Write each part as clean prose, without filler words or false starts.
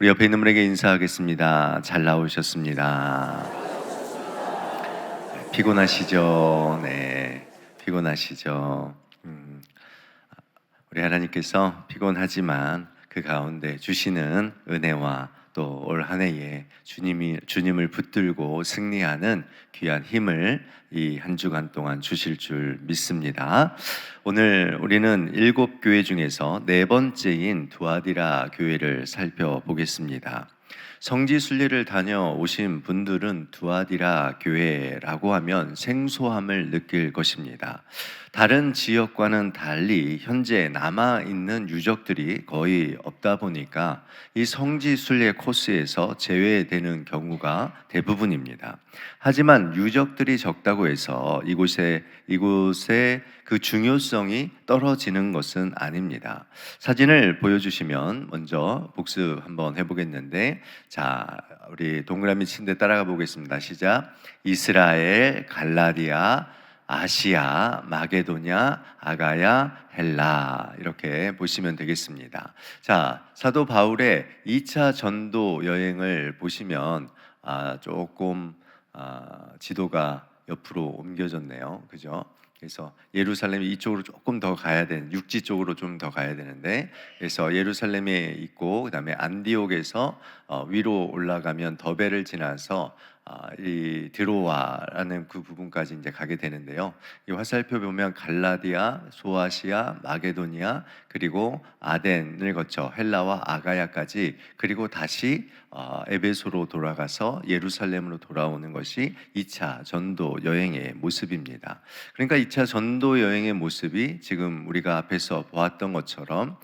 우리 옆에 있는 분에게 인사하겠습니다. 잘 나오셨습니다. 피곤하시죠? 네, 피곤하시죠? 우리 하나님께서 피곤하지만 그 가운데 주시는 은혜와 또 올 한 해에 주님을 붙들고 승리하는 귀한 힘을 이 한 주간 동안 주실 줄 믿습니다. 오늘 우리는 7교회 중에서 네 번째인 두아디라 교회를 살펴보겠습니다. 성지 순례를 다녀오신 분들은 두아디라 교회라고 하면 생소함을 느낄 것입니다. 다른 지역과는 달리 현재 남아있는 유적들이 거의 없다 보니까 이 성지 순례 코스에서 제외되는 경우가 대부분입니다. 하지만 유적들이 적다고 해서 이곳의 그 중요성이 떨어지는 것은 아닙니다. 사진을 보여주시면 먼저 복습 한번 해보겠는데, 자, 우리 동그라미 친 데 따라가 보겠습니다. 시작. 이스라엘, 갈라디아, 아시아, 마게도냐, 아가야, 헬라, 이렇게 보시면 되겠습니다. 자, 사도 바울의 2차 전도 여행을 보시면 조금 지도가 옆으로 옮겨졌네요. 그죠? 그래서 예루살렘이 이쪽으로 조금 더 가야 되는, 육지 쪽으로 좀 더 가야 되는데, 그래서 예루살렘에 있고 그다음에 안디옥에서 위로 올라가면 더베를 지나서 이 드로아라는 그 부분까지 이제 가게 되는데요. 이 화살표 보면 갈라디아, 소아시아, 마게도니아, 그리고 아덴을 거쳐 헬라와 아가야까지, 그리고 다시 에베소로 돌아가서 예루살렘으로 돌아오는 것이 2차 전도 여행의 모습입니다. 그러니까 2차 전도 여행의 모습이 지금 우리가 앞에서 보았던 것처럼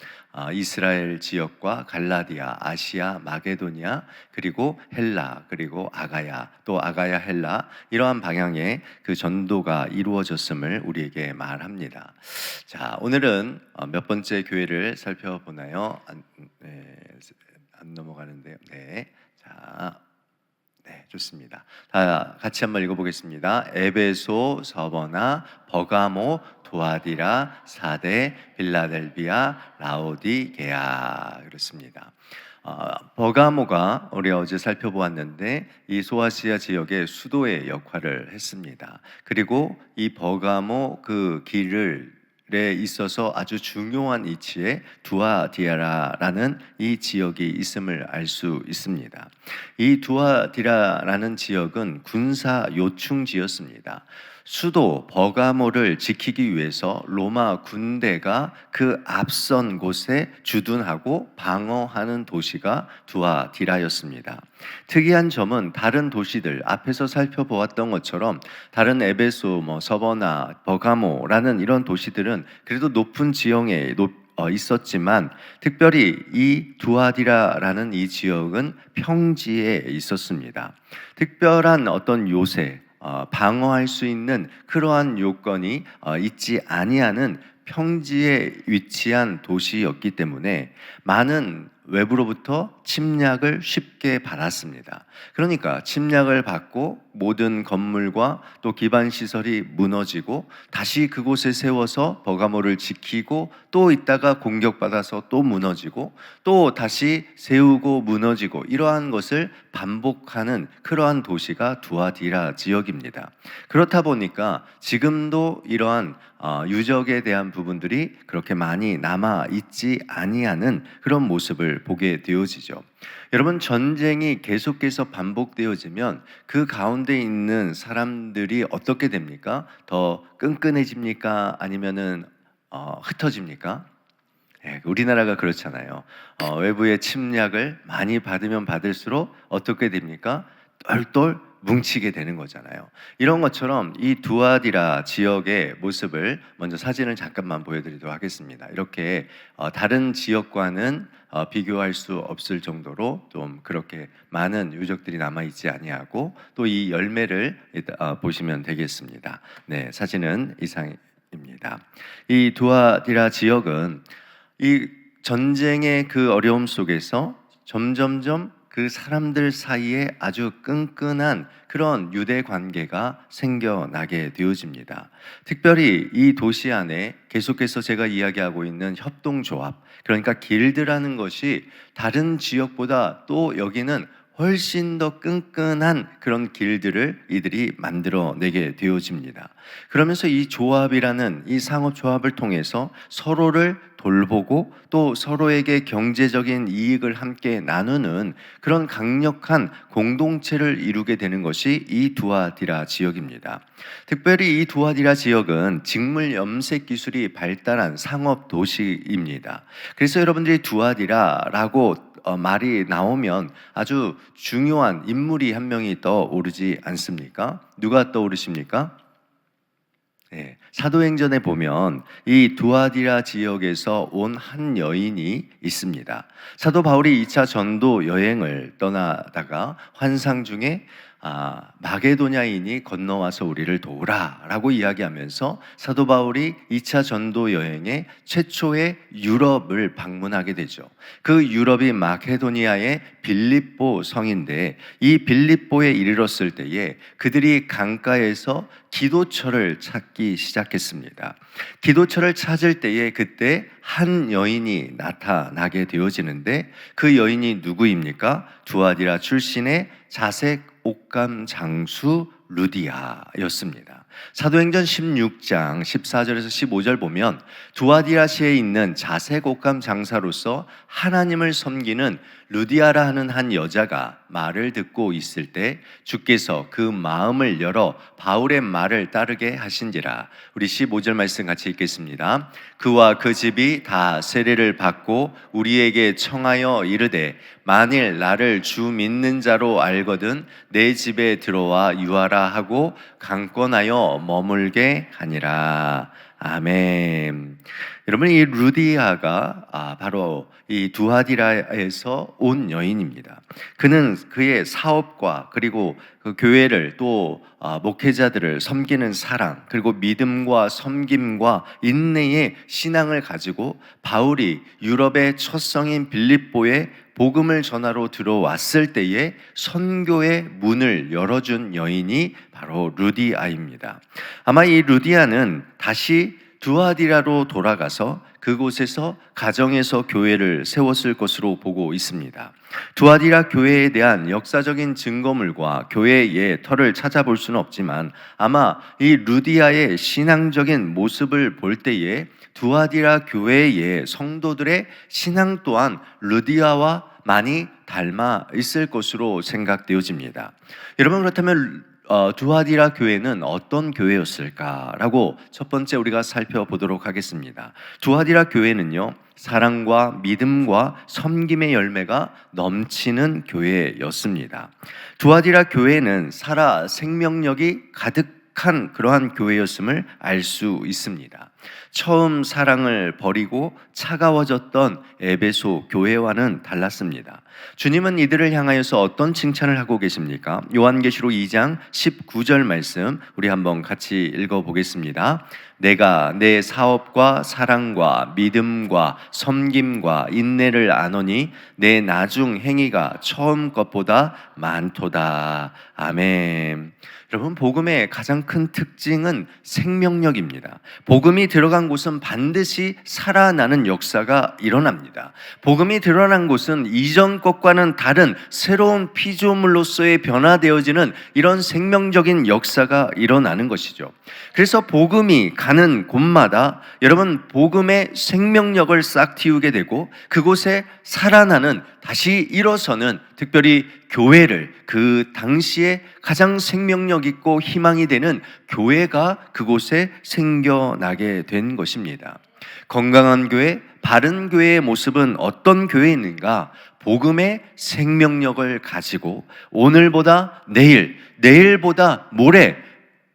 이스라엘 지역과 갈라디아, 아시아, 마게도니아, 그리고 헬라, 그리고 아가야, 또 아가야, 헬라, 이러한 방향의 그 전도가 이루어졌음을 우리에게 말합니다. 자, 오늘은 몇 번째 교회를 살펴보나요? 안 넘어가는데요. 네, 자, 네, 좋습니다. 다 같이 한번 읽어보겠습니다. 에베소, 서버나, 버가모, 두아디라, 사데, 빌라델비아, 라오디게아, 그렇습니다. 버가모가 우리 어제 살펴보았는데 이 소아시아 지역의 수도의 역할을 했습니다. 그리고 이 버가모 그 길을 에 있어서 아주 중요한 위치에 두아디라라는 이 지역이 있음을 알 수 있습니다. 이 두아디라라는 지역은 군사 요충지였습니다. 수도 버가모를 지키기 위해서 로마 군대가 그 앞선 곳에 주둔하고 방어하는 도시가 두아디라였습니다. 특이한 점은 다른 도시들 앞에서 살펴보았던 것처럼 다른 에베소, 서버나 버가모라는 이런 도시들은 그래도 높은 지형에 있었지만 특별히 이 두아디라라는 이 지역은 평지에 있었습니다. 특별한 어떤 요새 방어할 수 있는 그러한 요건이 있지 아니하는 평지에 위치한 도시였기 때문에 많은 외부로부터 침략을 쉽게 받았습니다. 그러니까 침략을 받고 모든 건물과 또 기반 시설이 무너지고 다시 그곳에 세워서 버가모를 지키고 또 있다가 공격받아서 또 무너지고 또 다시 세우고 무너지고 이러한 것을 반복하는 그러한 도시가 두아디라 지역입니다. 그렇다 보니까 지금도 이러한 유적에 대한 부분들이 그렇게 많이 남아 있지 아니하는 그런 모습을 보게 되어지죠. 여러분, 전쟁이 계속해서 반복되어지면 그 가운데 있는 사람들이 어떻게 됩니까? 더 끈끈해집니까? 아니면은 흩어집니까? 네, 우리나라가 그렇잖아요. 외부의 침략을 많이 받으면 받을수록 어떻게 됩니까? 똘똘 뭉치게 되는 거잖아요. 이런 것처럼 이 두아디라 지역의 모습을 먼저 사진을 잠깐만 보여드리도록 하겠습니다. 이렇게 다른 지역과는 비교할 수 없을 정도로 좀 그렇게 많은 유적들이 남아있지 아니하고 또 이 열매를 보시면 되겠습니다. 네, 사진은 이상입니다. 이 두아디라 지역은 이 전쟁의 그 어려움 속에서 점점점 그 사람들 사이에 아주 끈끈한 그런 유대 관계가 생겨나게 되어집니다. 특별히 이 도시 안에 계속해서 제가 이야기하고 있는 협동조합, 그러니까 길드라는 것이 다른 지역보다 또 여기는 훨씬 더 끈끈한 그런 길들을 이들이 만들어내게 되어집니다. 그러면서 이 조합이라는 이 상업조합을 통해서 서로를 돌보고 또 서로에게 경제적인 이익을 함께 나누는 그런 강력한 공동체를 이루게 되는 것이 이 두아디라 지역입니다. 특별히 이 두아디라 지역은 직물 염색 기술이 발달한 상업 도시입니다. 그래서 여러분들이 두아디라라고 말이 나오면 아주 중요한 인물이 한 명이 떠오르지 않습니까? 누가 떠오르십니까? 네, 사도행전에 보면 이 두아디라 지역에서 온 한 여인이 있습니다. 사도 바울이 2차 전도 여행을 떠나다가 환상 중에 마게도냐인이 건너와서 우리를 도우라 라고 이야기하면서 사도 바울이 2차 전도 여행에 최초의 유럽을 방문하게 되죠. 그 유럽이 마케도니아의 빌립보 성인데 이 빌립보에 이르렀을 때에 그들이 강가에서 기도처를 찾기 시작했습니다. 기도처를 찾을 때에 그때 한 여인이 나타나게 되어지는데 그 여인이 누구입니까? 두아디라 출신의 자색 옥감 장수 루디아였습니다. 사도행전 16장 14절에서 15절 보면 두아디라시에 있는 자색 옥감 장사로서 하나님을 섬기는 루디아라 하는 한 여자가 말을 듣고 있을 때 주께서 그 마음을 열어 바울의 말을 따르게 하신지라. 우리 15절 말씀 같이 읽겠습니다. 그와 그 집이 다 세례를 받고 우리에게 청하여 이르되 만일 나를 주 믿는 자로 알거든 내 집에 들어와 유하라 하고 강권하여 머물게 하니라. 아멘. 여러분, 이 루디아가 바로 이 두아디라에서 온 여인입니다. 그는 그의 사업과 그리고 그 교회를 또 목회자들을 섬기는 사랑, 그리고 믿음과 섬김과 인내의 신앙을 가지고 바울이 유럽의 첫 성인 빌립보에 복음을 전하러 들어왔을 때에 선교의 문을 열어준 여인이 바로 루디아입니다. 아마 이 루디아는 다시 두아디라로 돌아가서 그곳에서 가정에서 교회를 세웠을 것으로 보고 있습니다. 두아디라 교회에 대한 역사적인 증거물과 교회의 터를 찾아볼 수는 없지만 아마 이 루디아의 신앙적인 모습을 볼 때에 두아디라 교회의 성도들의 신앙 또한 루디아와 많이 닮아 있을 것으로 생각되어집니다. 여러분, 그렇다면 두아디라 교회는 어떤 교회였을까라고 첫 번째 우리가 살펴보도록 하겠습니다. 두아디라 교회는요, 사랑과 믿음과 섬김의 열매가 넘치는 교회였습니다. 두아디라 교회는 살아 생명력이 가득한 그러한 교회였음을 알 수 있습니다. 처음 사랑을 버리고 차가워졌던 에베소 교회와는 달랐습니다. 주님은 이들을 향하여서 어떤 칭찬을 하고 계십니까? 요한계시록 2장 19절 말씀 우리 한번 같이 읽어보겠습니다. 내가 내 사업과 사랑과 믿음과 섬김과 인내를 아노니 내 나중 행위가 처음 것보다 많도다. 아멘. 여러분, 복음의 가장 큰 특징은 생명력입니다. 복음이 들어간 곳은 반드시 살아나는 역사가 일어납니다. 복음이 드러난 곳은 이전 것과는 다른 새로운 피조물로서의 변화되어지는 이런 생명적인 역사가 일어나는 것이죠. 그래서 복음이 가는 곳마다 여러분, 복음의 생명력을 싹 틔우게 되고 그곳에 살아나는, 다시 일어서는, 특별히 교회를, 그 당시에 가장 생명력 있고 희망이 되는 교회가 그곳에 생겨나게 된 것입니다. 건강한 교회, 바른 교회의 모습은 어떤 교회인가? 복음의 생명력을 가지고 오늘보다 내일, 내일보다 모레,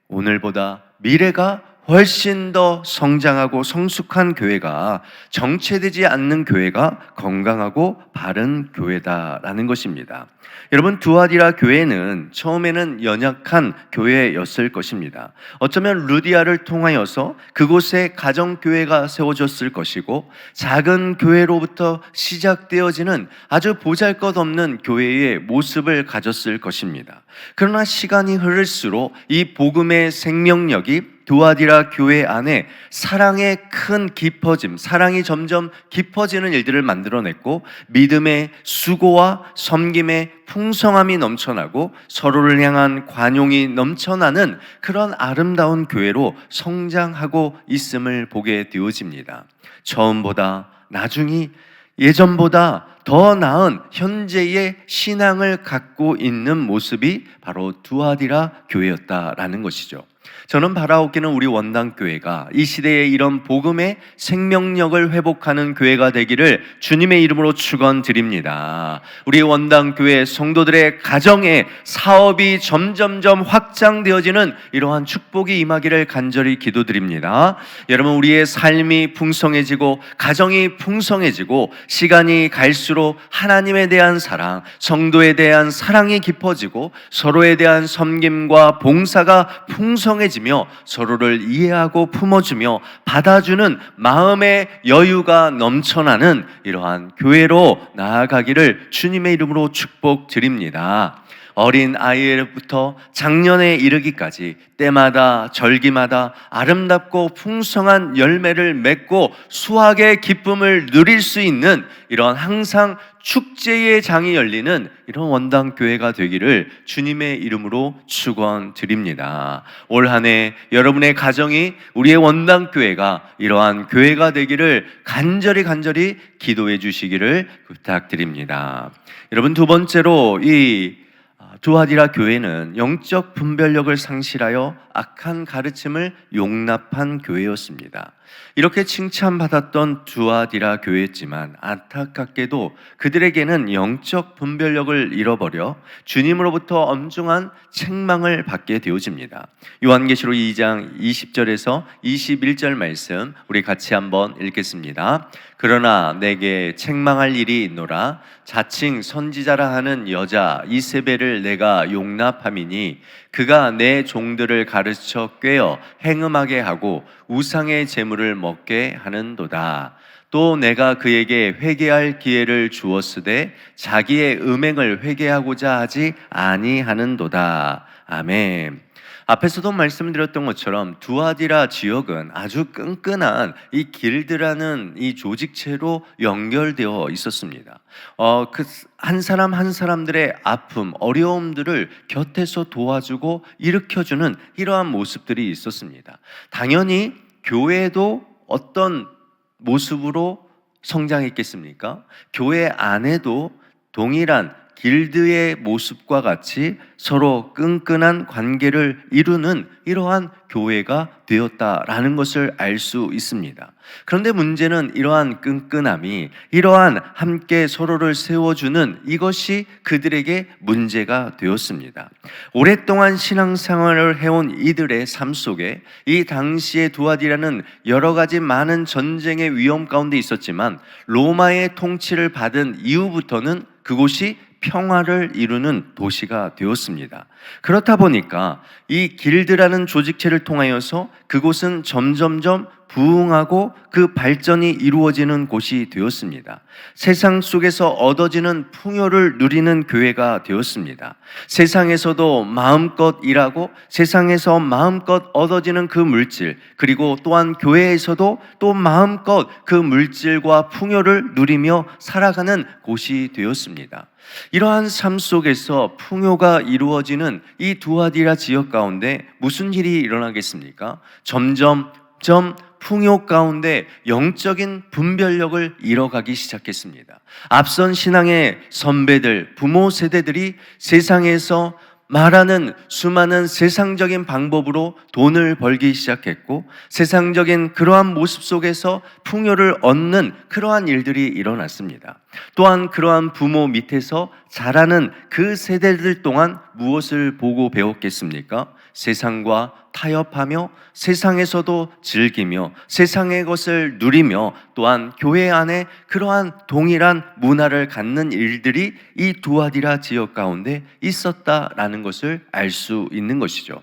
오늘보다 미래가 훨씬 더 성장하고 성숙한 교회가, 정체되지 않는 교회가 건강하고 바른 교회다라는 것입니다. 여러분, 두아디라 교회는 처음에는 연약한 교회였을 것입니다. 어쩌면 루디아를 통하여서 그곳에 가정교회가 세워졌을 것이고, 작은 교회로부터 시작되어지는 아주 보잘것없는 교회의 모습을 가졌을 것입니다. 그러나 시간이 흐를수록 이 복음의 생명력이 두아디라 교회 안에 사랑의 큰 깊어짐, 사랑이 점점 깊어지는 일들을 만들어냈고, 믿음의 수고와 섬김의 풍성함이 넘쳐나고 서로를 향한 관용이 넘쳐나는 그런 아름다운 교회로 성장하고 있음을 보게 되어집니다. 처음보다 나중이 예전보다 더 나은 현재의 신앙을 갖고 있는 모습이 바로 두아디라 교회였다라는 것이죠. 저는 바라옵기는 우리 원당교회가 이 시대에 이런 복음의 생명력을 회복하는 교회가 되기를 주님의 이름으로 축원드립니다. 우리 원당교회 성도들의 가정에 사업이 점점점 확장되어지는 이러한 축복이 임하기를 간절히 기도드립니다. 여러분, 우리의 삶이 풍성해지고 가정이 풍성해지고 시간이 갈수록 하나님에 대한 사랑, 성도에 대한 사랑이 깊어지고 서로에 대한 섬김과 봉사가 풍성해지며 서로를 이해하고 품어주며 받아주는 마음의 여유가 넘쳐나는 이러한 교회로 나아가기를 주님의 이름으로 축복드립니다. 어린 아이부터 장년에 이르기까지 때마다 절기마다 아름답고 풍성한 열매를 맺고 수확의 기쁨을 누릴 수 있는 이런 항상 축제의 장이 열리는 이런 원당교회가 되기를 주님의 이름으로 축원드립니다. 올 한 해 여러분의 가정이 우리의 원당교회가 이러한 교회가 되기를 간절히 기도해 주시기를 부탁드립니다. 여러분, 두 번째로 이 두아디라 교회는 영적 분별력을 상실하여 악한 가르침을 용납한 교회였습니다. 이렇게 칭찬받았던 두아디라 교회였지만 안타깝게도 그들에게는 영적 분별력을 잃어버려 주님으로부터 엄중한 책망을 받게 되어집니다. 요한계시록 2장 20절에서 21절 말씀 우리 같이 한번 읽겠습니다. 그러나 내게 책망할 일이 있노라. 자칭 선지자라 하는 여자 이세벨을 내가 용납함이니 그가 내 종들을 가르쳐 꿰어 행음하게 하고 우상의 제물을 먹게 하는도다. 또 내가 그에게 회개할 기회를 주었으되 자기의 음행을 회개하고자 하지 아니하는도다. 아멘. 앞에서도 말씀드렸던 것처럼 두아디라 지역은 아주 끈끈한 이 길드라는 이 조직체로 연결되어 있었습니다. 그 한 사람 한 사람들의 아픔, 어려움들을 곁에서 도와주고 일으켜주는 이러한 모습들이 있었습니다. 당연히 교회도 어떤 모습으로 성장했겠습니까? 교회 안에도 동일한 길드의 모습과 같이 서로 끈끈한 관계를 이루는 이러한 교회가 되었다라는 것을 알 수 있습니다. 그런데 문제는 이러한 끈끈함이, 이러한 함께 서로를 세워주는 이것이 그들에게 문제가 되었습니다. 오랫동안 신앙생활을 해온 이들의 삶 속에 이 당시에 두아디라는 여러 가지 많은 전쟁의 위험 가운데 있었지만 로마의 통치를 받은 이후부터는 그곳이 평화를 이루는 도시가 되었습니다. 그렇다 보니까 이 길드라는 조직체를 통하여서 그곳은 점점점 부흥하고 그 발전이 이루어지는 곳이 되었습니다. 세상 속에서 얻어지는 풍요를 누리는 교회가 되었습니다. 세상에서도 마음껏 일하고 세상에서 마음껏 얻어지는 그 물질, 그리고 또한 교회에서도 또 마음껏 그 물질과 풍요를 누리며 살아가는 곳이 되었습니다. 이러한 삶 속에서 풍요가 이루어지는 이 두아디라 지역 가운데 무슨 일이 일어나겠습니까? 점점 풍요 가운데 영적인 분별력을 잃어가기 시작했습니다. 앞선 신앙의 선배들, 부모 세대들이 세상에서 말하는 수많은 세상적인 방법으로 돈을 벌기 시작했고 세상적인 그러한 모습 속에서 풍요를 얻는 그러한 일들이 일어났습니다. 또한 그러한 부모 밑에서 자라는 그 세대들 동안 무엇을 보고 배웠겠습니까? 세상과 타협하며 세상에서도 즐기며 세상의 것을 누리며 또한 교회 안에 그러한 동일한 문화를 갖는 일들이 이 두아디라 지역 가운데 있었다라는 것을 알 수 있는 것이죠.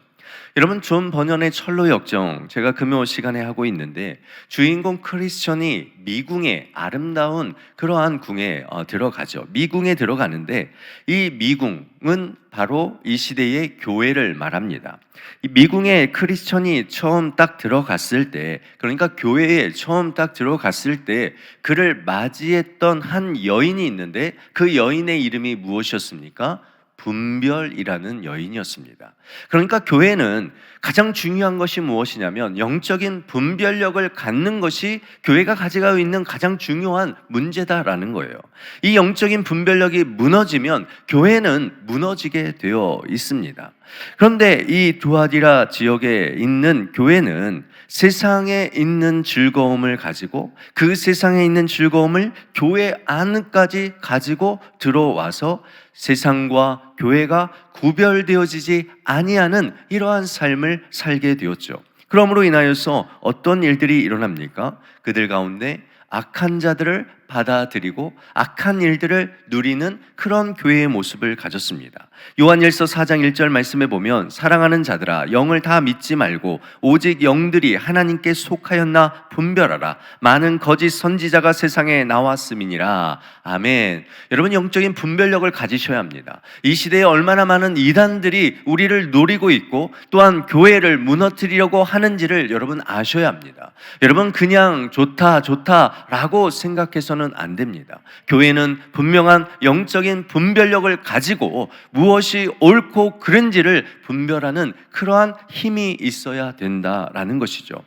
여러분, 존 버년의 철로 역정 제가 금요 시간에 하고 있는데, 주인공 크리스천이 미궁의 아름다운 그러한 궁에 들어가죠. 미궁에 들어가는데 이 미궁은 바로 이 시대의 교회를 말합니다. 이 미궁에 크리스천이 처음 딱 들어갔을 때, 그러니까 교회에 처음 딱 들어갔을 때 그를 맞이했던 한 여인이 있는데 그 여인의 이름이 무엇이었습니까? 분별이라는 여인이었습니다. 그러니까 교회는 가장 중요한 것이 무엇이냐면 영적인 분별력을 갖는 것이 교회가 가지고 있는 가장 중요한 문제다라는 거예요. 이 영적인 분별력이 무너지면 교회는 무너지게 되어 있습니다. 그런데 이 두아디라 지역에 있는 교회는 세상에 있는 즐거움을 가지고 그 세상에 있는 즐거움을 교회 안까지 가지고 들어와서 세상과 교회가 구별되어지지 아니하는 이러한 삶을 살게 되었죠. 그러므로 인하여서 어떤 일들이 일어납니까? 그들 가운데 악한 자들을 받아들이고 악한 일들을 누리는 그런 교회의 모습을 가졌습니다. 요한일서 4장 1절 말씀에 보면, 사랑하는 자들아 영을 다 믿지 말고 오직 영들이 하나님께 속하였나 분별하라. 많은 거짓 선지자가 세상에 나왔음이니라. 아멘. 여러분, 영적인 분별력을 가지셔야 합니다. 이 시대에 얼마나 많은 이단들이 우리를 노리고 있고 또한 교회를 무너뜨리려고 하는지를 여러분 아셔야 합니다. 여러분, 그냥 좋다라고 생각해서는 안 됩니다. 교회는 분명한 영적인 분별력을 가지고 무엇이 옳고 그른지를 분별하는 그러한 힘이 있어야 된다라는 것이죠.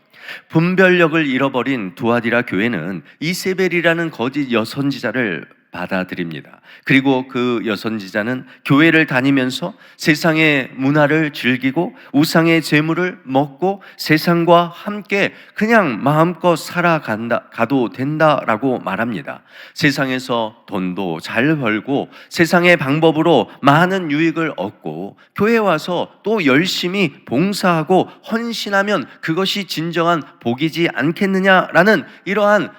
분별력을 잃어버린 두아디라 교회는 이세벨이라는 거짓 여선지자를 받아들입니다. 그리고 그 여선지자는 교회를 다니면서 세상의 문화를 즐기고 우상의 재물을 먹고 세상과 함께 그냥 마음껏 살아가도 된다라고 말합니다. 세상에서 돈도 잘 벌고 세상의 방법으로 많은 유익을 얻고 교회에 와서 또 열심히 봉사하고 헌신하면 그것이 진정한 복이지 않겠느냐라는 이러한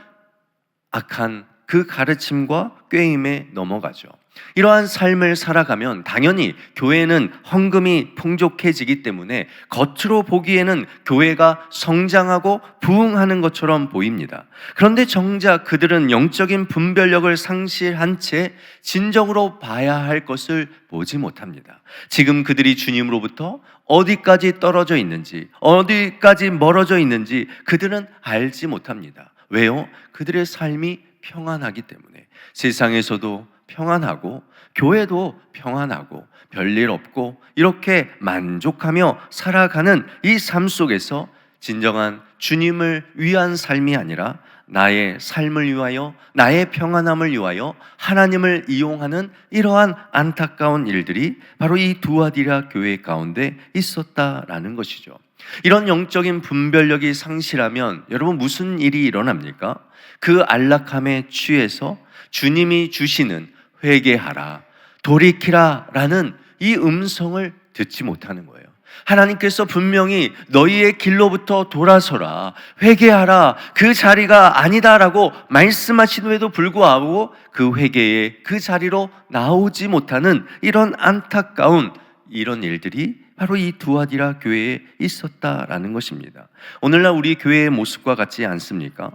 악한 그 가르침과 꾀임에 넘어가죠. 이러한 삶을 살아가면 당연히 교회는 헌금이 풍족해지기 때문에 겉으로 보기에는 교회가 성장하고 부흥하는 것처럼 보입니다. 그런데 정작 그들은 영적인 분별력을 상실한 채 진정으로 봐야 할 것을 보지 못합니다. 지금 그들이 주님으로부터 어디까지 떨어져 있는지, 어디까지 멀어져 있는지 그들은 알지 못합니다. 왜요? 그들의 삶이 평안하기 때문에. 세상에서도 평안하고 교회도 평안하고 별일 없고 이렇게 만족하며 살아가는 이 삶 속에서 진정한 주님을 위한 삶이 아니라 나의 삶을 위하여, 나의 평안함을 위하여 하나님을 이용하는 이러한 안타까운 일들이 바로 이 두아디라 교회 가운데 있었다라는 것이죠. 이런 영적인 분별력이 상실하면 여러분 무슨 일이 일어납니까? 그 안락함에 취해서 주님이 주시는 회개하라, 돌이키라 라는 이 음성을 듣지 못하는 거예요. 하나님께서 분명히 너희의 길로부터 돌아서라, 회개하라, 그 자리가 아니다라고 말씀하시는데도 불구하고 그 회개의 그 자리로 나오지 못하는 이런 안타까운 이런 일들이 바로 이 두아디라 교회에 있었다라는 것입니다. 오늘날 우리 교회의 모습과 같지 않습니까?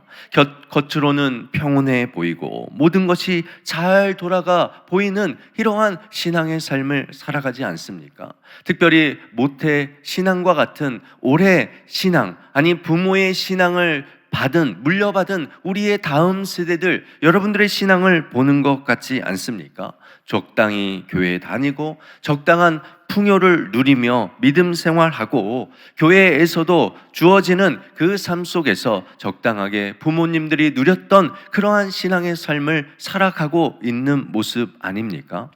겉으로는 평온해 보이고 모든 것이 잘 돌아가 보이는 이러한 신앙의 삶을 살아가지 않습니까? 특별히 모태 신앙과 같은 오래 신앙, 아니 부모의 신앙을 물려받은 우리의 다음 세대들, 여러분들의 신앙을 보는 것 같지 않습니까? 적당히 교회에 다니고 적당한 풍요를 누리며 믿음 생활하고 교회에서도 주어지는 그 삶 속에서 적당하게 부모님들이 누렸던 그러한 신앙의 삶을 살아가고 있는 모습 아닙니까?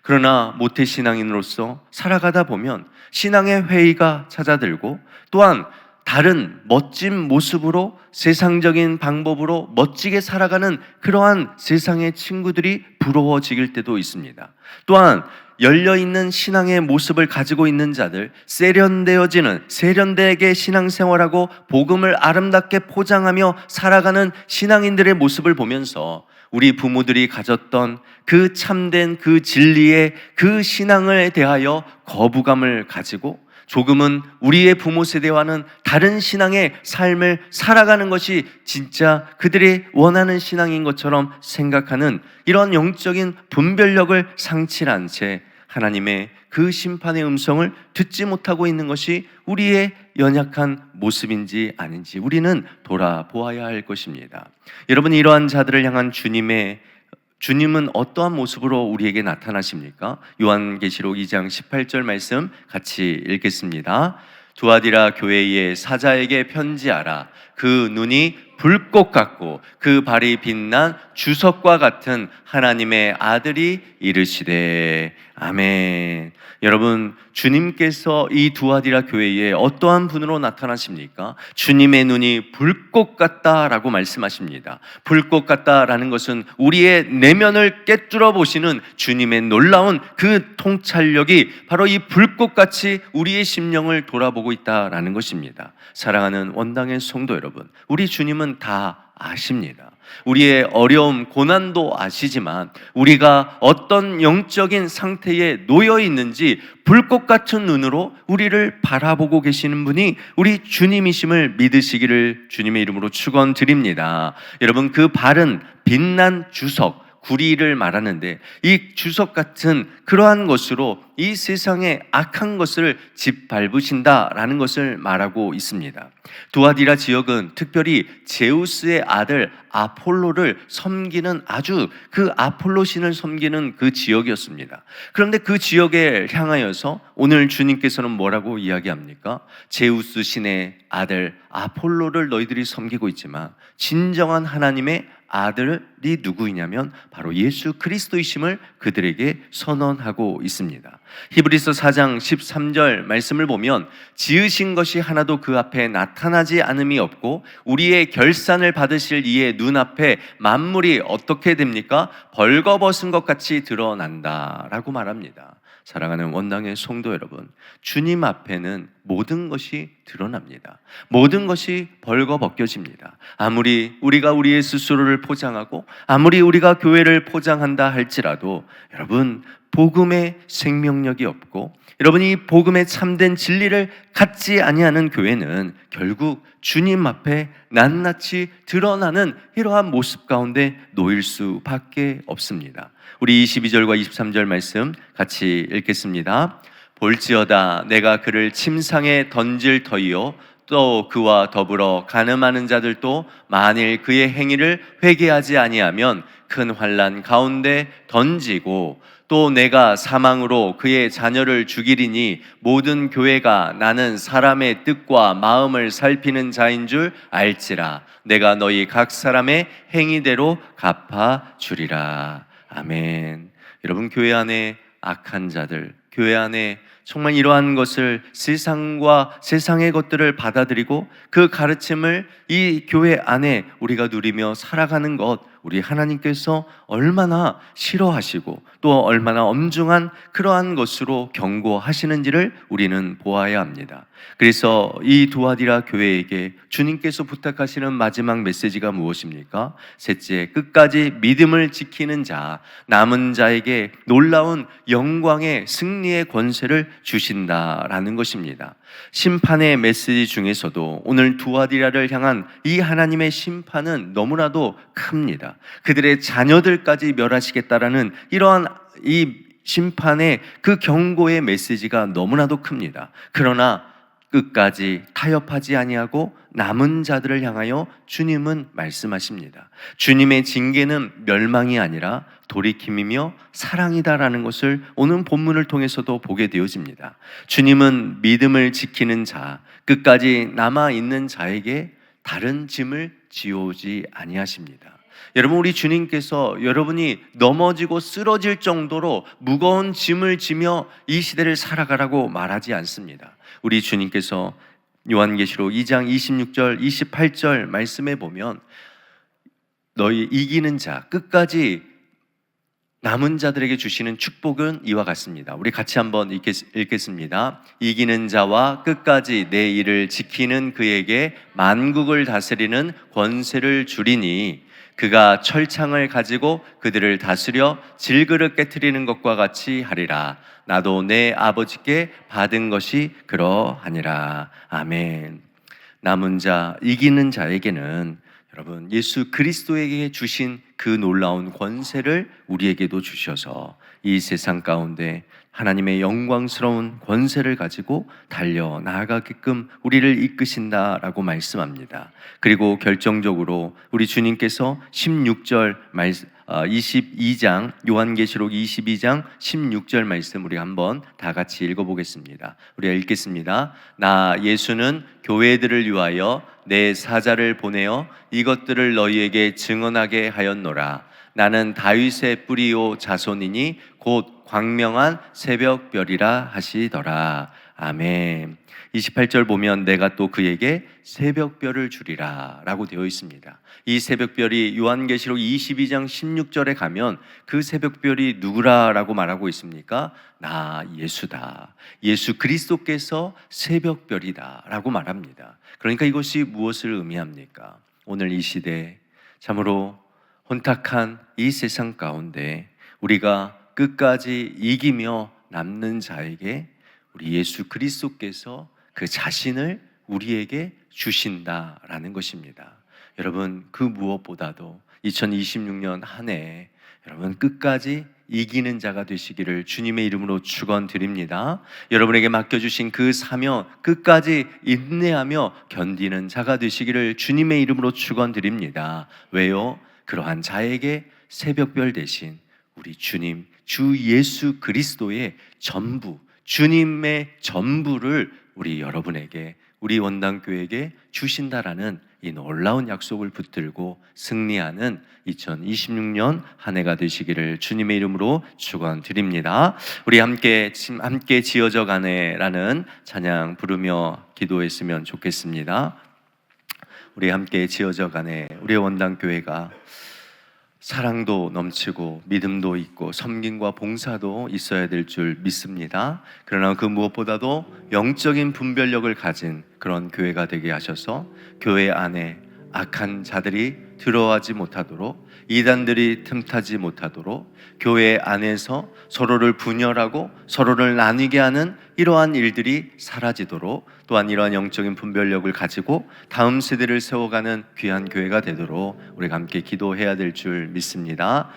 그러나 모태신앙인으로서 살아가다 보면 신앙의 회의가 찾아들고 또한 다른 멋진 모습으로 세상적인 방법으로 멋지게 살아가는 그러한 세상의 친구들이 부러워질 때도 있습니다. 또한 열려있는 신앙의 모습을 가지고 있는 자들, 세련되게 신앙생활하고 복음을 아름답게 포장하며 살아가는 신앙인들의 모습을 보면서 우리 부모들이 가졌던 그 참된 그 진리의 그 신앙에 대하여 거부감을 가지고 조금은 우리의 부모 세대와는 다른 신앙의 삶을 살아가는 것이 진짜 그들이 원하는 신앙인 것처럼 생각하는 이런 영적인 분별력을 상실한 채 하나님의 그 심판의 음성을 듣지 못하고 있는 것이 우리의 연약한 모습인지 아닌지 우리는 돌아보아야 할 것입니다. 여러분, 이러한 자들을 향한 주님은 어떠한 모습으로 우리에게 나타나십니까? 요한계시록 2장 18절 말씀 같이 읽겠습니다. 두아디라 교회의 사자에게 편지하라. 그 눈이 불꽃 같고 그 발이 빛난 주석과 같은 하나님의 아들이 이르시되 아멘. 여러분, 주님께서 이 두아디라 교회에 어떠한 분으로 나타나십니까? 주님의 눈이 불꽃 같다라고 말씀하십니다. 불꽃 같다라는 것은 우리의 내면을 꿰뚫어 보시는 주님의 놀라운 그 통찰력이 바로 이 불꽃같이 우리의 심령을 돌아보고 있다라는 것입니다. 사랑하는 원당의 성도 여러분, 우리 주님은 다 아십니다. 우리의 어려움, 고난도 아시지만 우리가 어떤 영적인 상태에 놓여 있는지 불꽃 같은 눈으로 우리를 바라보고 계시는 분이 우리 주님이심을 믿으시기를 주님의 이름으로 축원드립니다. 여러분, 그 발은 빛난 주석, 구리를 말하는데 이 주석 같은 그러한 것으로 이 세상의 악한 것을 짓밟으신다라는 것을 말하고 있습니다. 두아디라 지역은 특별히 제우스의 아들 아폴로를 섬기는 아주 그 아폴로 신을 섬기는 그 지역이었습니다. 그런데 그 지역에 향하여서 오늘 주님께서는 뭐라고 이야기합니까? 제우스 신의 아들 아폴로를 너희들이 섬기고 있지만 진정한 하나님의 아들이 누구이냐면 바로 예수 그리스도이심을 그들에게 선언하고 있습니다. 히브리서 4장 13절 말씀을 보면 지으신 것이 하나도 그 앞에 나타나지 않음이 없고 우리의 결산을 받으실 이의 눈앞에 만물이 어떻게 됩니까? 벌거벗은 것 같이 드러난다라고 말합니다. 사랑하는 원당의 성도 여러분, 주님 앞에는 모든 것이 드러납니다. 모든 것이 벌거벗겨집니다. 아무리 우리가 우리의 스스로를 포장하고 아무리 우리가 교회를 포장한다 할지라도 여러분, 복음의 생명력이 없고 여러분이 복음의 참된 진리를 갖지 아니하는 교회는 결국 주님 앞에 낱낱이 드러나는 이러한 모습 가운데 놓일 수밖에 없습니다. 우리 22절과 23절 말씀 같이 읽겠습니다. 볼지어다 내가 그를 침상에 던질 터이요 또 그와 더불어 간음하는 자들도 만일 그의 행위를 회개하지 아니하면 큰 환난 가운데 던지고 또 내가 사망으로 그의 자녀를 죽이리니 모든 교회가 나는 사람의 뜻과 마음을 살피는 자인 줄 알지라. 내가 너희 각 사람의 행위대로 갚아주리라. 아멘. 여러분, 교회 안에 악한 자들, 교회 안에 정말 이러한 것을 세상과 세상의 것들을 받아들이고 그 가르침을 이 교회 안에 우리가 누리며 살아가는 것, 우리 하나님께서 얼마나 싫어하시고 또 얼마나 엄중한 그러한 것으로 경고하시는지를 우리는 보아야 합니다. 그래서 이 두아디라 교회에게 주님께서 부탁하시는 마지막 메시지가 무엇입니까? 셋째, 끝까지 믿음을 지키는 자, 남은 자에게 놀라운 영광의 승리의 권세를 주신다라는 것입니다. 심판의 메시지 중에서도 오늘 두아디라를 향한 이 하나님의 심판은 너무나도 큽니다. 그들의 자녀들까지 멸하시겠다라는 이러한 이 심판의 그 경고의 메시지가 너무나도 큽니다. 그러나 끝까지 타협하지 아니하고 남은 자들을 향하여 주님은 말씀하십니다. 주님의 징계는 멸망이 아니라 돌이킴이며 사랑이다라는 것을 오늘 본문을 통해서도 보게 되어집니다. 주님은 믿음을 지키는 자, 끝까지 남아있는 자에게 다른 짐을 지어오지 아니하십니다. 여러분, 우리 주님께서 여러분이 넘어지고 쓰러질 정도로 무거운 짐을 지며 이 시대를 살아가라고 말하지 않습니다. 우리 주님께서 요한계시록 2장 26절 28절 말씀에 보면 너희 이기는 자, 끝까지 남은 자들에게 주시는 축복은 이와 같습니다. 우리 같이 한번 읽겠습니다. 이기는 자와 끝까지 내 일을 지키는 그에게 만국을 다스리는 권세를 주리니 그가 철창을 가지고 그들을 다스려 질그릇 깨트리는 것과 같이 하리라. 나도 내 아버지께 받은 것이 그러하니라. 아멘. 남은 자, 이기는 자에게는 여러분 예수 그리스도에게 주신 그 놀라운 권세를 우리에게도 주셔서 이 세상 가운데 하나님의 영광스러운 권세를 가지고 달려 나아가게끔 우리를 이끄신다라고 말씀합니다. 그리고 결정적으로 우리 주님께서 22장 요한계시록 22장 16절 말씀 우리 한번 다 같이 읽어보겠습니다. 우리가 읽겠습니다. 나 예수는 교회들을 위하여 내 사자를 보내어 이것들을 너희에게 증언하게 하였노라. 나는 다윗의 뿌리요 자손이니 곧 광명한 새벽별이라 하시더라. 아멘. 28절 보면 내가 또 그에게 새벽별을 주리라 라고 되어 있습니다. 이 새벽별이 요한계시록 22장 16절에 가면 그 새벽별이 누구라라고 말하고 있습니까? 나 예수다. 예수 그리스도께서 새벽별이다 라고 말합니다. 그러니까 이것이 무엇을 의미합니까? 오늘 이 시대 참으로 혼탁한 이 세상 가운데 우리가 끝까지 이기며 남는 자에게 우리 예수 그리스도께서 그 자신을 우리에게 주신다라는 것입니다. 여러분 그 무엇보다도 2026년 한 해 여러분 끝까지 이기는 자가 되시기를 주님의 이름으로 축원드립니다. 여러분에게 맡겨주신 그 사명 끝까지 인내하며 견디는 자가 되시기를 주님의 이름으로 축원드립니다. 왜요? 그러한 자에게 새벽별 대신 우리 주님 주 예수 그리스도의 전부 주님의 전부를 우리 여러분에게 우리 원당교회에게 주신다라는 이 놀라운 약속을 붙들고 승리하는 2026년 한 해가 되시기를 주님의 이름으로 축원드립니다. 우리 함께 지어져 가네라는 찬양 부르며 기도했으면 좋겠습니다. 우리 함께 지어져 가네. 우리 원당교회가 사랑도 넘치고 믿음도 있고 섬김과 봉사도 있어야 될 줄 믿습니다. 그러나 그 무엇보다도 영적인 분별력을 가진 그런 교회가 되게 하셔서 교회 안에 악한 자들이 들어가지 못하도록 이단들이 틈타지 못하도록 교회 안에서 서로를 분열하고 서로를 나뉘게 하는 이러한 일들이 사라지도록 또한 이러한 영적인 분별력을 가지고 다음 세대를 세워가는 귀한 교회가 되도록 우리가 함께 기도해야 될 줄 믿습니다.